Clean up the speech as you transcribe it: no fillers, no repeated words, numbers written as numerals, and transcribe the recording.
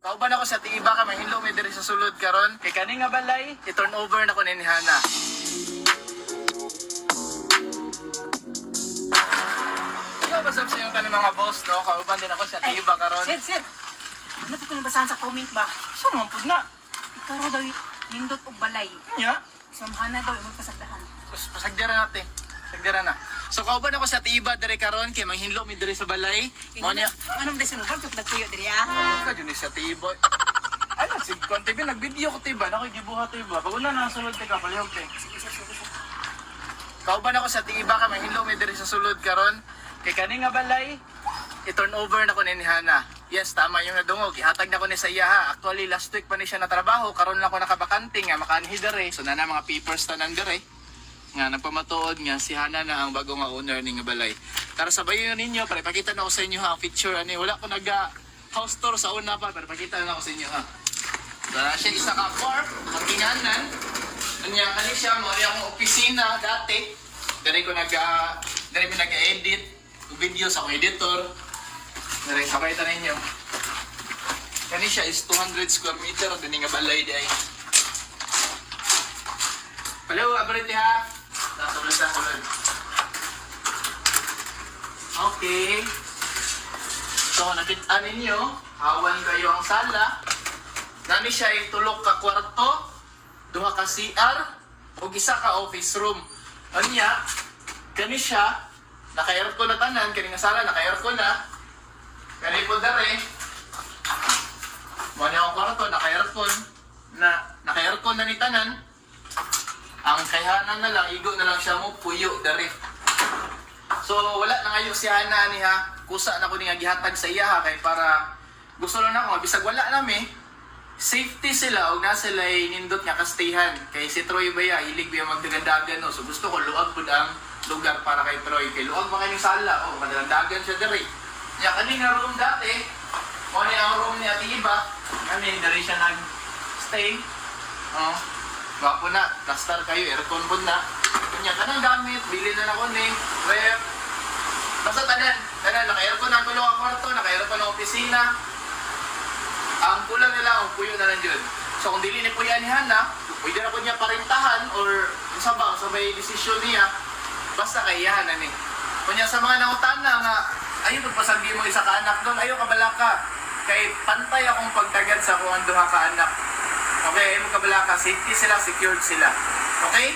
Kauban ako sa tiiba ka mahilo may diri sa sulod karon. Kay kani nga balay, i-turn over na ko ni Hana. Ikaw ba sab sa yung kani mga boss no? Kauban din ako sa tiiba karon. Sir. Ano ito basahan sa comment ba? So man pud na. Ikaw raw daw nindot og balay. Nya? Samhana daw imong pasagdahan. Pasagdira natin. Pasagdira na. So kauban ako sa tiiba diri karon kay manghinlo mi diri sa balay. Mo niya. Anong desin mo? Bakit nagtuyo diri ah? Ka dili sa tiiba. Ano si TV nag-video ko tiba, nakigibuhat tiba. Pag una na sulod ka palihog te. Sige. Kauban ako sa tiiba ka mahilo mi diri sa sulod karon. Kay kani nga balay, i-turn over na ko ni Hana. Yes, tama yung nadungog. Ihatag na ko ni sa iya ha. Actually, last week pa ni siya natrabaho. Karon lang ko nakabakante nga, makaanhi dere. So, na mga papers tanan dere. Nga, nagpamatuod nga, si Hana na ang bago nga owner ni nga balay. Tara, sabayin ninyo. Para ipakita na ko sa inyo ha, ang picture. Ani, wala ko nag-house tour sa una pa. Para ipakita na ko sa inyo ha. Tara, siya isa ka farm, ang kinganan. Kani siya, mo akong opisina dati. Dari ko nag-edit. Video sa akong editor. Dari, pakita ninyo. Kani siya is 200 square meter. Dini nga balay di ay. Hello, abriti ha. Sulod. Okay. So, nakita ninyo. Hawan kayo ang sala. Nani siya ay tulok ka kwarto. Duha ka CR. O isa ka office room. Anya, kani siya. Naka-aircon na tanan. Kani nga sala, naka-aircon na. Kani po dere. Muna akong kwarto, naka-aircon. Naka-aircon na ni tanan. Ang kayhanan na lang, igo na lang siya mo, puyo dere. So, wala na ngayon si Hana ni ha. Kusa na ko ni nga gihatag sa iya ha. Kay para gusto lang ako, bisag wala nami. Safety sila, o na sila ay nindot nga kastihan. Kay si Troy Baya, hilig ba yung magdagandagan no. So, gusto ko luag po ang lugar para kay Troy. Kay luag ba kayong sala, o madagandagan siya dere. Ya kani nga room dati, mo ni ang room ni Ate Iba, kami dali siya nag-stay. Oh. Gwapo na, plaster kayo, aircon po na. Kunya kanang gamit, bili na ako ni ref. Basta tanan, naka-aircon ang tulong ang kwarto, naka-aircon ang opisina. Ang kulang nila, ang puyo na lang dyan. So kung dili ni Puya ni Hana, pwede na po niya parintahan or sabay desisyon niya, basta kayahan na ni. Kunya sa mga nangutana nga, ayaw pagpasabi mo isa ka anak doon, ayaw kabalaka. Kay pantay akong pagtagad sa kung ang duha ka anak. Okay, ayaw mo kabalaka, safety sila, secured sila. Okay?